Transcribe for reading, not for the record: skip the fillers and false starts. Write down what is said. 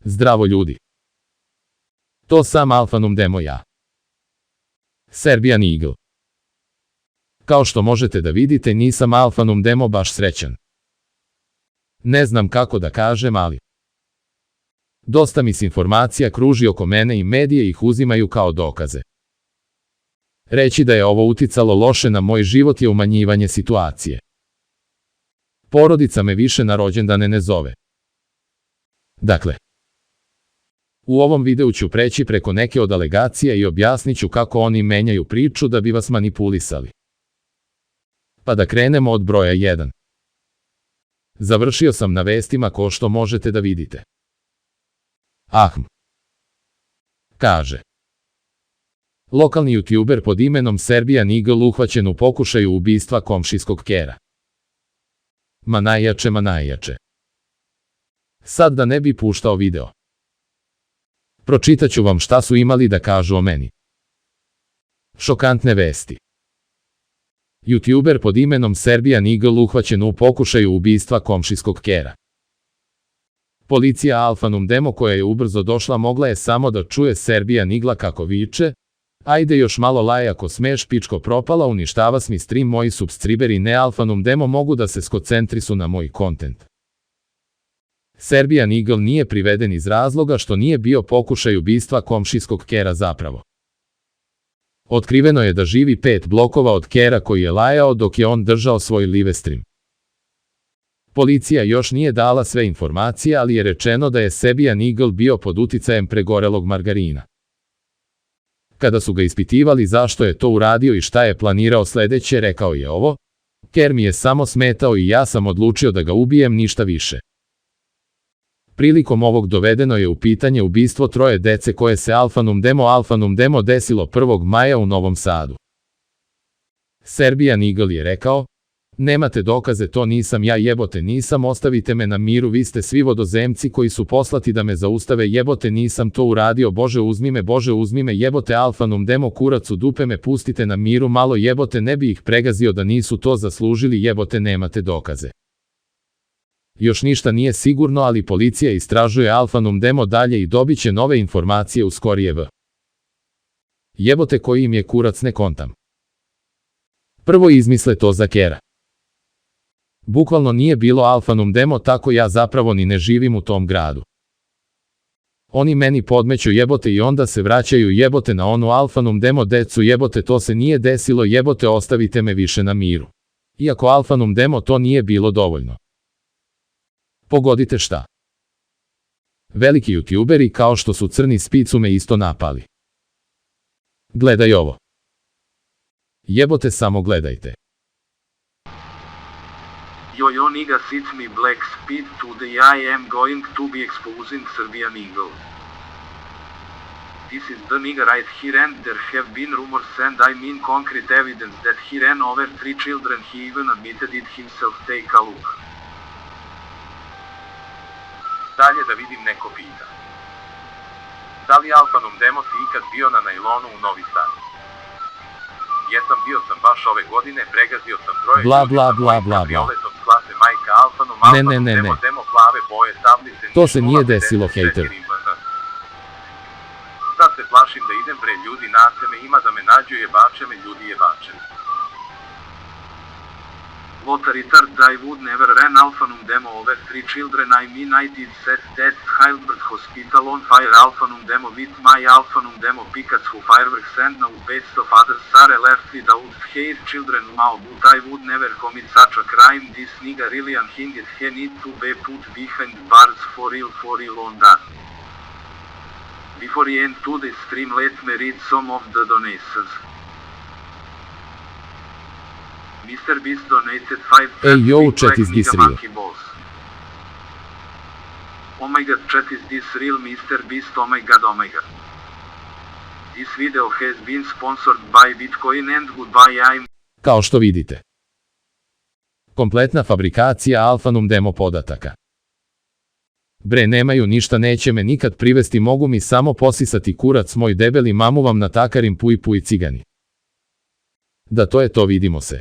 Zdravo ljudi. To sam Alpha Num Demo ja. Serbian Eagle. Kao što možete da vidite, nisam Alpha Num Demo baš srećan. Ne znam kako da kažem, ali dosta misinformacija kruži oko mene i medije ih uzimaju kao dokaze. Reći da je ovo uticalo loše na moj život je umanjivanje situacije. Porodica me više na rođendane ne zove. Dakle, u ovom videu ću preći preko neke od alegacija i objasnit ću kako oni menjaju priču da bi vas manipulisali. Pa da krenemo od broja 1. Završio sam na vestima ko što možete da vidite. Ahm. Kaže. Lokalni youtuber pod imenom Serbian Eagle uhvaćen u pokušaju ubistva komšijskog kera. Ma najjače. Sad da ne bi puštao video. Pročitat ću vam šta su imali da kažu o meni. Šokantne vesti. Youtuber pod imenom Serbian Eagle uhvaćen u pokušaju ubistva komšijskog kera. Policija Alpha Num Demo koja je ubrzo došla mogla je samo da čuje Serbian Eagle kako viče: ajde još malo laj ako smeš pičko propala, uništava mi stream, moji subscriberi ne Alpha Num Demo mogu da se skoncentrisu na moj kontent. Serbian Eagle nije priveden iz razloga što nije bio pokušaj ubistva komšijskog kera zapravo. Otkriveno je da živi 5 blokova od kera koji je lajao dok je on držao svoj live stream. Policija još nije dala sve informacije, ali je rečeno da je Serbian Eagle bio pod uticajem pregorelog margarina. Kada su ga ispitivali zašto je to uradio i šta je planirao sledeće, rekao je ovo: ker mi je samo smetao i ja sam odlučio da ga ubijem, ništa više. Prilikom ovog dovedeno je u pitanje ubistvo 3 dece koje se Alpha Num Demo desilo 1. maja u Novom Sadu. Serbian Eagle je rekao: nemate dokaze, to nisam ja, jebote nisam, ostavite me na miru, vi ste svi vodozemci koji su poslati da me zaustave, jebote nisam to uradio, bože uzmi me, jebote Alpha Num Demo kurac u dupe me, pustite na miru malo, jebote ne bi ih pregazio da nisu to zaslužili, jebote nemate dokaze. Još ništa nije sigurno, ali policija istražuje Alpha Num Demo dalje i dobit će nove informacije u skorije v. Jebote koji im je kurac, ne kontam. Prvo izmisle to za kera. Bukvalno nije bilo Alpha Num Demo, tako ja zapravo ni ne živim u tom gradu. Oni meni podmeću jebote i onda se vraćaju jebote na onu Alpha Num Demo decu, jebote to se nije desilo, jebote ostavite me više na miru. Iako Alpha Num Demo to nije bilo dovoljno. Pogodite šta? Veliki youtuberi kao što su Crni Spic su me isto napali. Gledaj ovo. Jebote samo gledajte. Yo nigga sit me black speed today I am going to be exposing Serbian Eagle. This is the nigga right here and there have been rumors and I mean concrete evidence that he ran over 3 children, he even admitted it himself, take a look. Dalje da vidim, neko pita. Da li Alpha Num Demo si ikad bio na najlonu u Novi Sad? Jesam, bio sam baš ove godine, pregazio sam 3 bla ljudi bla sa bla mojim bla bla. kabrioletom s klase majka Alpha Num Demo plave boje tablice. To se nije desilo, hejter. Sad se plašim da idem pre ljudi, nace me ima da me nađu, jebače me ljudi, jebače. What a retard, I would never ran Alpha Num Demo over 3 children, I mean I did set that Heidelberg Hospital on fire, Alpha Num Demo with my Alpha Num Demo pickets who fireworks and now best of others are left without their children now, but I would never commit such a crime, this nigga really unhinged, he need to be put behind bars for real on that. Before I end to the stream, let me read some of the donations. Mr. Beast donated 5 Hey yo, chat, is this real? Oh my god, chat, is this real, Mr. Beast? Oh my god. This video has been sponsored by Bitcoin and goodbye, I'm... Kao što vidite. Kompletna fabrikacija Alpha Num Demo podataka. Bre, nemaju ništa, neće me nikad privesti, mogu mi samo posisati kurac moj debeli, mamu vam natakarim, puj cigani. Da, to je to, vidimo se.